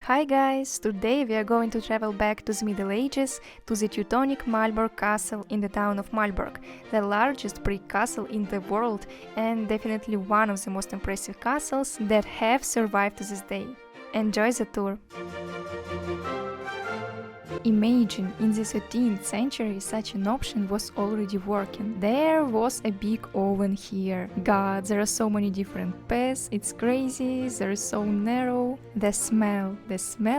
Hi guys! Today we are going to travel back to the Middle Ages to the Teutonic Malbork Castle in the town of Malbork, the largest brick castle in the world and definitely one of the most impressive castles that have survived to this day. Enjoy the tour! Imagine, in the 13th century such an option was already working. There was a big oven here. God, there are so many different paths, it's crazy, there is so narrow. The smell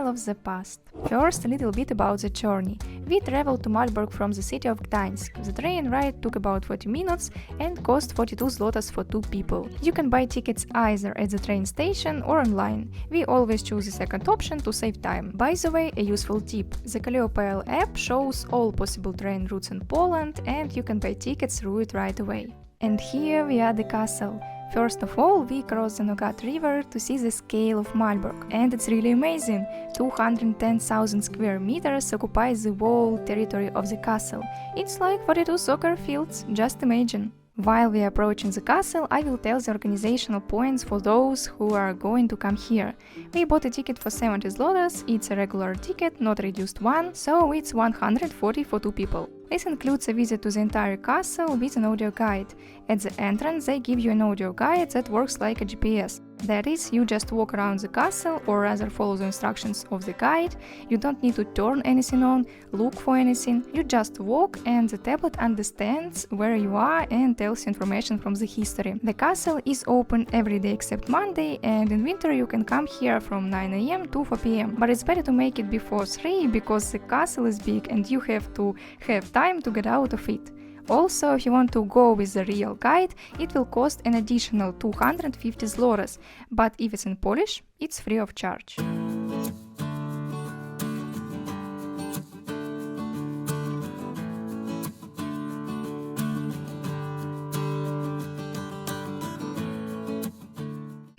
of the past. First, a little bit about the journey. We traveled to Malbork from the city of Gdańsk. The train ride took about 40 minutes and cost 42 zlotys for 2 people. You can buy tickets either at the train station or online. We always choose the second option to save time. By the way, a useful tip. The Calliope app shows all possible train routes in Poland and you can buy tickets through it right away. And here we are at the castle. First of all, we cross the Nogat river to see the scale of Malbork. And it's really amazing! 210,000 square meters occupies the whole territory of the castle. It's like 42 soccer fields, just imagine! While we are approaching the castle, I will tell the organizational points for those who are going to come here. We bought a ticket for 70 zlotys, it's a regular ticket, not reduced one, so it's 140 for 2 people. This includes a visit to the entire castle with an audio guide. At the entrance they give you an audio guide that works like a GPS. That is, you just walk around the castle or rather follow the instructions of the guide. You don't need to turn anything on, look for anything, you just walk and the tablet understands where you are and tells you information from the history. The castle is open every day except Monday, and in winter you can come here from 9 AM to 4 PM. But it's better to make it before 3 because the castle is big and you have to have time to get out of it. Also, if you want to go with the real guide, it will cost an additional 250 zlotys, but if it's in Polish, it's free of charge.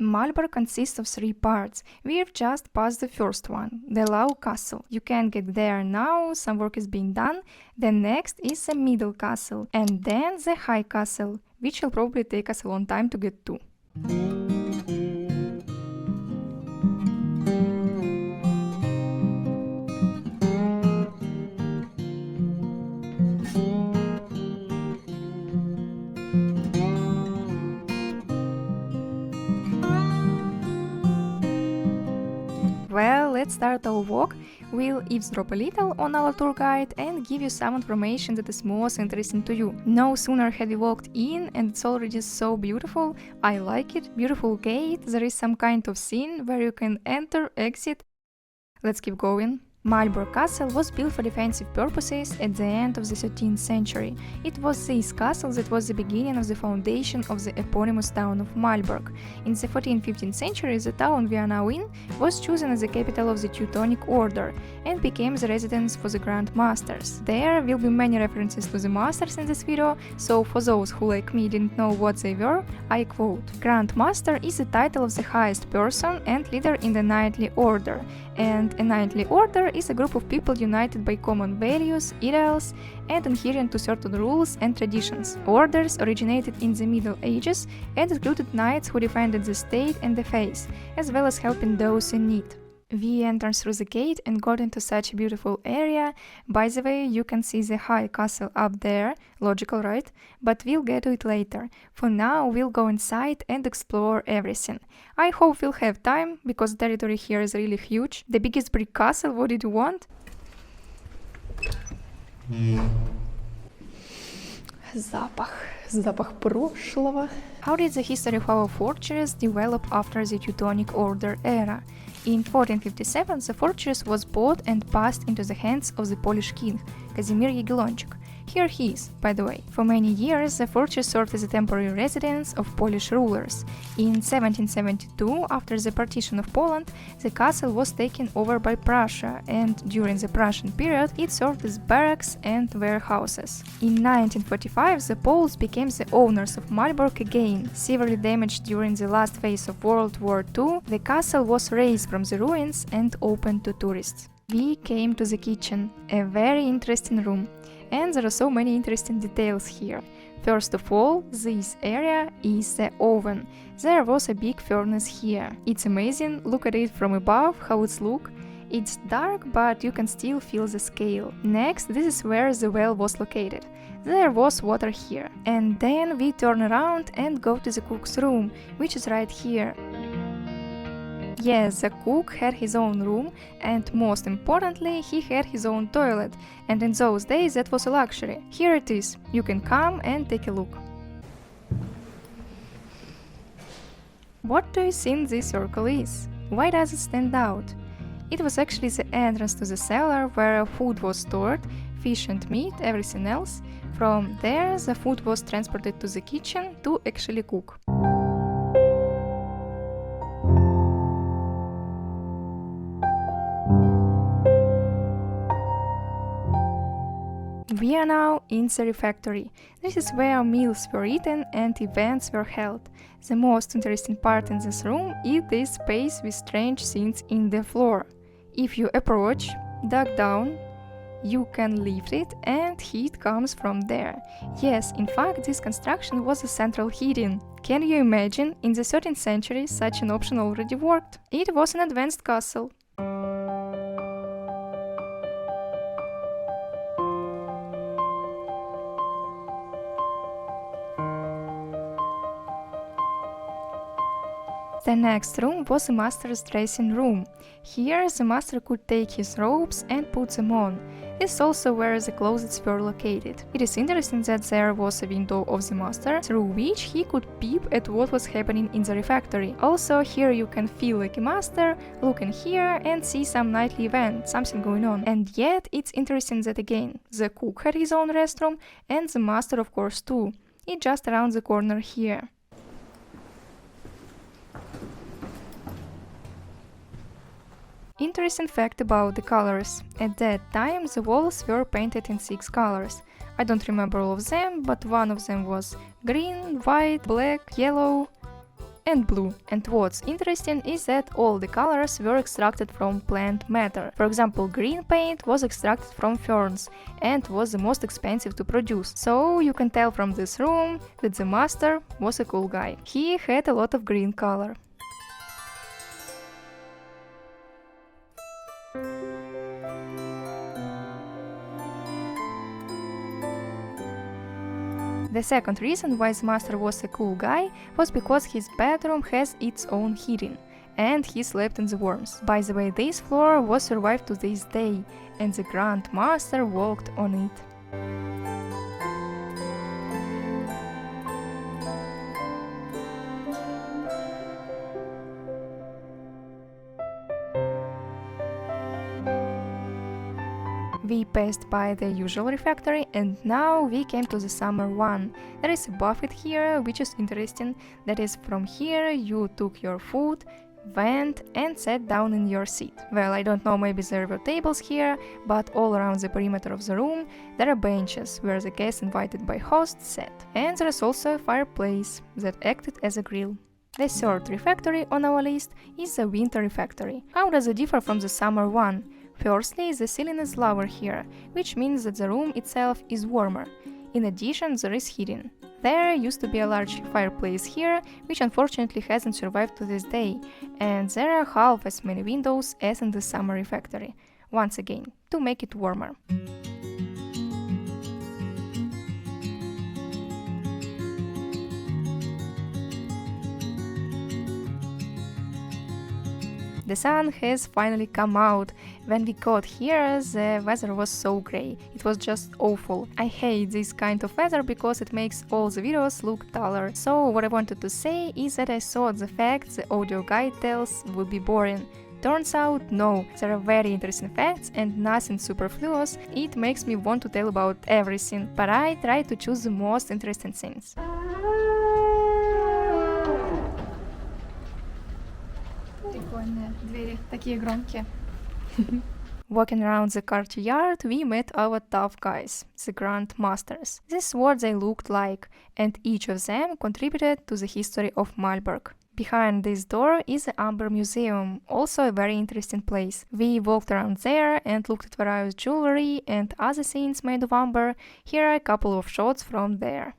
Malbork consists of 3 parts. We've just passed the first one, the Low Castle. You can get there now, some work is being done. The next is the Middle Castle, and then the High Castle, which will probably take us a long time to get to. Well, let's start our walk. We'll eavesdrop a little on our tour guide and give you some information that is most interesting to you. No sooner had we walked in and it's already so beautiful. I like it. Beautiful gate, there is some kind of scene where you can enter, exit. Let's keep going. Malbork Castle was built for defensive purposes at the end of the 13th century. It was this castle that was the beginning of the foundation of the eponymous town of Malbork. In the 14th-15th century, the town we are now in was chosen as the capital of the Teutonic Order and became the residence for the Grand Masters. There will be many references to the Masters in this video, so for those who like me didn't know what they were, I quote: Grand Master is the title of the highest person and leader in the knightly order, and a knightly order is a group of people united by common values, ideals, and adhering to certain rules and traditions. Orders originated in the Middle Ages and included knights who defended the state and the faith, as well as helping those in need. We entered through the gate and got into such a beautiful area. By the way, you can see the High Castle up there, logical, right? But we'll get to it later. For now, we'll go inside and explore everything. I hope we'll have time, because the territory here is really huge. The biggest brick castle, what did you want? Запах прошлого. How did the history of our fortress develop after the Teutonic Order era? In 1457 the fortress was bought and passed into the hands of the Polish king, Kazimir Jagiellończyk. Here he is, by the way. For many years the fortress served as a temporary residence of Polish rulers. In 1772, after the partition of Poland, the castle was taken over by Prussia, and during the Prussian period it served as barracks and warehouses. In 1945 the Poles became the owners of Malbork again. Severely damaged during the last phase of World War II, the castle was raised from the ruins and opened to tourists. We came to the kitchen, a very interesting room. And there are so many interesting details here. First of all, this area is the oven. There was a big furnace here. It's amazing, look at it from above, how it's look. It's dark, but you can still feel the scale. Next, this is where the well was located. There was water here. And then we turn around and go to the cook's room, which is right here. Yes, the cook had his own room, and most importantly, he had his own toilet, and in those days that was a luxury. Here it is, you can come and take a look. What do you think this circle is? Why does it stand out? It was actually the entrance to the cellar where food was stored, fish and meat, everything else. From there, the food was transported to the kitchen to actually cook. We are now in the refectory. This is where meals were eaten and events were held. The most interesting part in this room is this space with strange things in the floor. If you approach, dug down, you can lift it and heat comes from there. Yes, in fact, this construction was a central heating. Can you imagine? In the 13th century, such an option already worked. It was an advanced castle. The next room was the master's dressing room. Here the master could take his robes and put them on. This is also where the closets were located. It is interesting that there was a window of the master through which he could peep at what was happening in the refectory. Also here you can feel like a master, look in here and see some nightly event, something going on. And yet it's interesting that again, the cook had his own restroom and the master of course too. It's just around the corner here. Interesting fact about the colors. At that time the walls were painted in 6 colors. I don't remember all of them, but one of them was green, white, black, yellow and blue. And what's interesting is that all the colors were extracted from plant matter. For example, green paint was extracted from ferns and was the most expensive to produce. So you can tell from this room that the master was a cool guy. He had a lot of green color. The second reason why the master was a cool guy was because his bedroom has its own heating, and he slept in the warmth. By the way, this floor was survived to this day, and the Grand Master walked on it. We passed by the usual refectory and now we came to the summer one. There is a buffet here, which is interesting. That is, from here you took your food, went and sat down in your seat. Well, I don't know, maybe there were tables here, but all around the perimeter of the room there are benches where the guests invited by hosts sat. And there is also a fireplace that acted as a grill. The third refectory on our list is the winter refectory. How does it differ from the summer one? Firstly, the ceiling is lower here, which means that the room itself is warmer. In addition, there is heating. There used to be a large fireplace here, which unfortunately hasn't survived to this day, and there are half as many windows as in the summer refectory, once again, to make it warmer. The sun has finally come out. When we got here, the weather was so grey. It was just awful. I hate this kind of weather because it makes all the videos look duller. So what I wanted to say is that I thought the facts the audio guide tells would be boring. Turns out, no, there are very interesting facts and nothing superfluous. It makes me want to tell about everything, but I try to choose the most interesting things. Прикольные двери, такие громкие. Walking around the courtyard, we met our tough guys, the Grand Masters. This is what they looked like, and each of them contributed to the history of Malbork. Behind this door is the Amber Museum, also a very interesting place. We walked around there and looked at various jewelry and other things made of amber. Here are a couple of shots from there.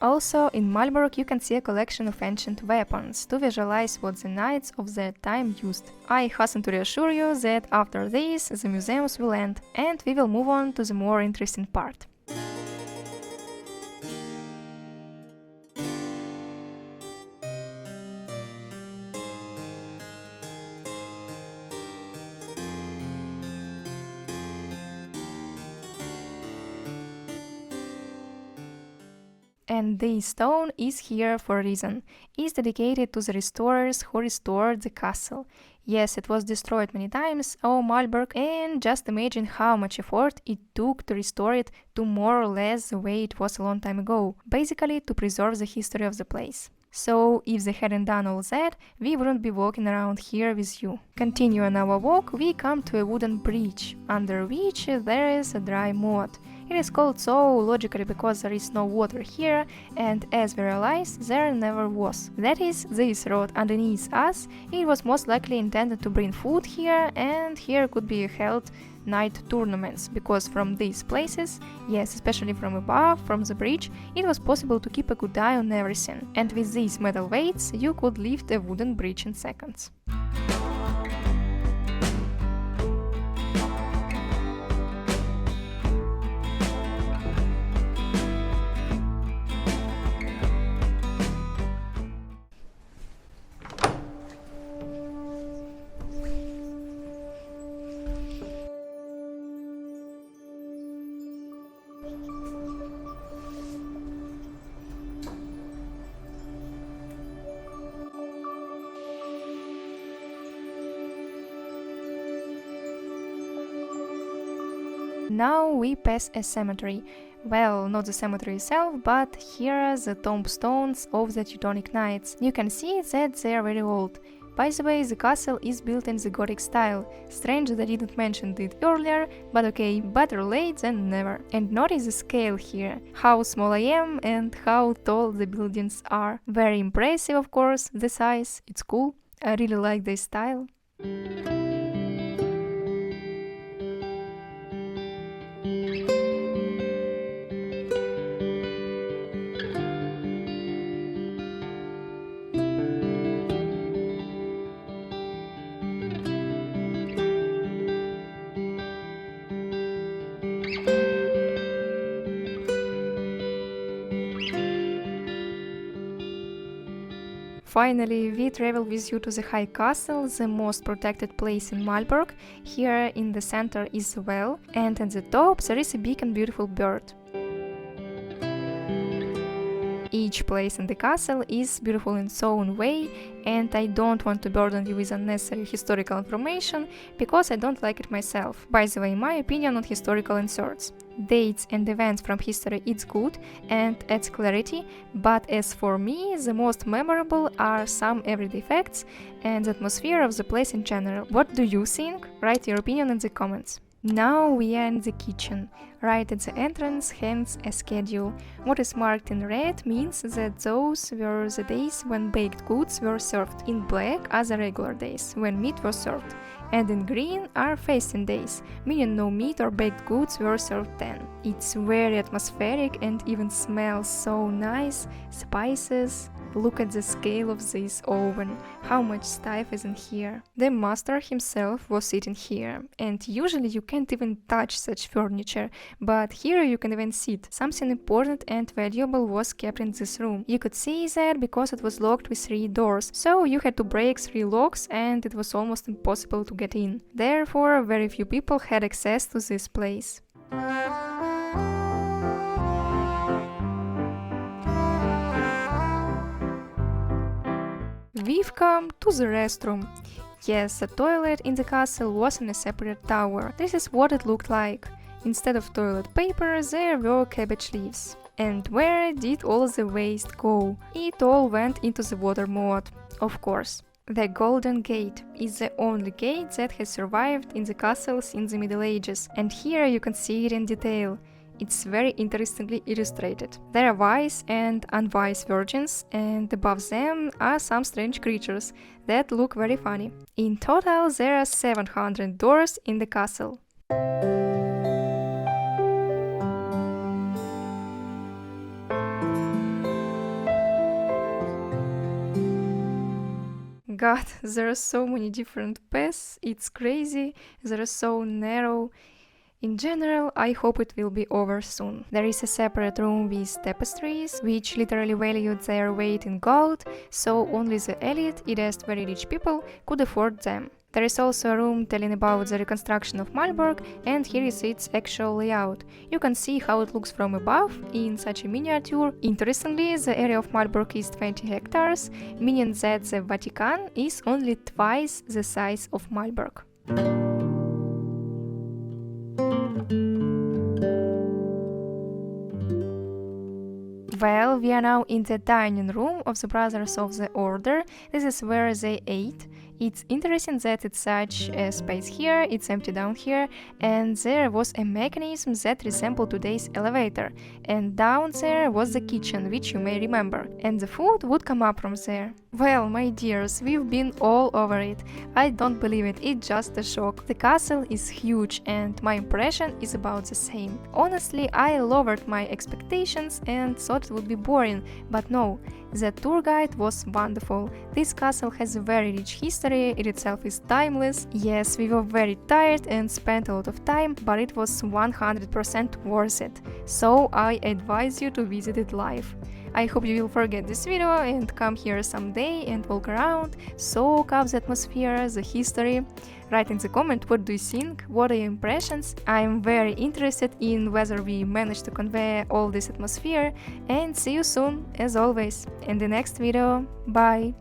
Also, in Malbork you can see a collection of ancient weapons to visualize what the knights of that time used. I hasten to reassure you that after this the museums will end and we will move on to the more interesting part. And this stone is here for a reason. It's dedicated to the restorers who restored the castle. Yes, it was destroyed many times, oh Malbork, and just imagine how much effort it took to restore it to more or less the way it was a long time ago, basically to preserve the history of the place. So, if they hadn't done all that, we wouldn't be walking around here with you. Continuing our walk, we come to a wooden bridge, under which there is a dry moat. It is called so logically because there is no water here, and as we realized, there never was. That is, this road underneath us, it was most likely intended to bring food here, and here could be held night tournaments, because from these places, yes, especially from above, from the bridge, it was possible to keep a good eye on everything, and with these metal weights you could lift a wooden bridge in seconds. Now we pass a cemetery. Well, not the cemetery itself, but here are the tombstones of the Teutonic knights. You can see that they are very old. By the way, the castle is built in the Gothic style. Strange that I didn't mention it earlier, but okay, better late than never. And notice the scale here, how small I am and how tall the buildings are. Very impressive, of course, the size, it's cool. I really like this style. Finally, we travel with you to the High Castle, the most protected place in Malbork. Here in the center is the well, and at the top there is a big and beautiful bird. Each place in the castle is beautiful in its own way, and I don't want to burden you with unnecessary historical information, because I don't like it myself. By the way, my opinion on historical inserts. Dates and events from history it's good and adds clarity, but as for me, the most memorable are some everyday facts and the atmosphere of the place in general. What do you think? Write your opinion in the comments. Now we are in the kitchen. Right at the entrance hangs a schedule. What is marked in red means that those were the days when baked goods were served. In black are the regular days, when meat was served. And in green are fasting days, meaning no meat or baked goods were served then. It's very atmospheric and even smells so nice. Spices. Look at the scale of this oven, how much stuff is in here. The master himself was sitting here, and usually you can't even touch such furniture, but here you can even sit. Something important and valuable was kept in this room. You could see that because it was locked with 3 doors, so you had to break 3 locks and it was almost impossible to get in. Therefore, very few people had access to this place. We've come to the restroom. Yes, the toilet in the castle was in a separate tower. This is what it looked like. Instead of toilet paper, there were cabbage leaves. And where did all the waste go? It all went into the water moat, of course. The Golden Gate is the only gate that has survived in the castles in the Middle Ages, and here you can see it in detail. It's very interestingly illustrated. There are wise and unwise virgins, and above them are some strange creatures that look very funny. In total, there are 700 doors in the castle. god, there are so many different paths, it's crazy, they're so narrow. In general, I hope it will be over soon. There is a separate room with tapestries, which literally valued their weight in gold, so only the elite, i.e. very rich people, could afford them. There is also a room telling about the reconstruction of Malbork, and here is its actual layout. You can see how it looks from above, in such a miniature. Interestingly, the area of Malbork is 20 hectares, meaning that the Vatican is only twice the size of Malbork. Well, we are now in the dining room of the Brothers of the Order. This is where they ate. It's interesting that it's such a space here, it's empty down here, and there was a mechanism that resembled today's elevator, and down there was the kitchen, which you may remember, and the food would come up from there. Well, my dears, we've been all over it. I don't believe it, it's just a shock. The castle is huge, and my impression is about the same. Honestly, I lowered my expectations and thought it would be boring, but no. The tour guide was wonderful. This castle has a very rich history, it itself is timeless. Yes, we were very tired and spent a lot of time, but it was 100% worth it. So I advise you to visit it live. I hope you will forget this video and come here someday and walk around, soak up the atmosphere, the history. Write in the comment what do you think, what are your impressions. I am very interested in whether we managed to convey all this atmosphere, and see you soon, as always, in the next video. Bye!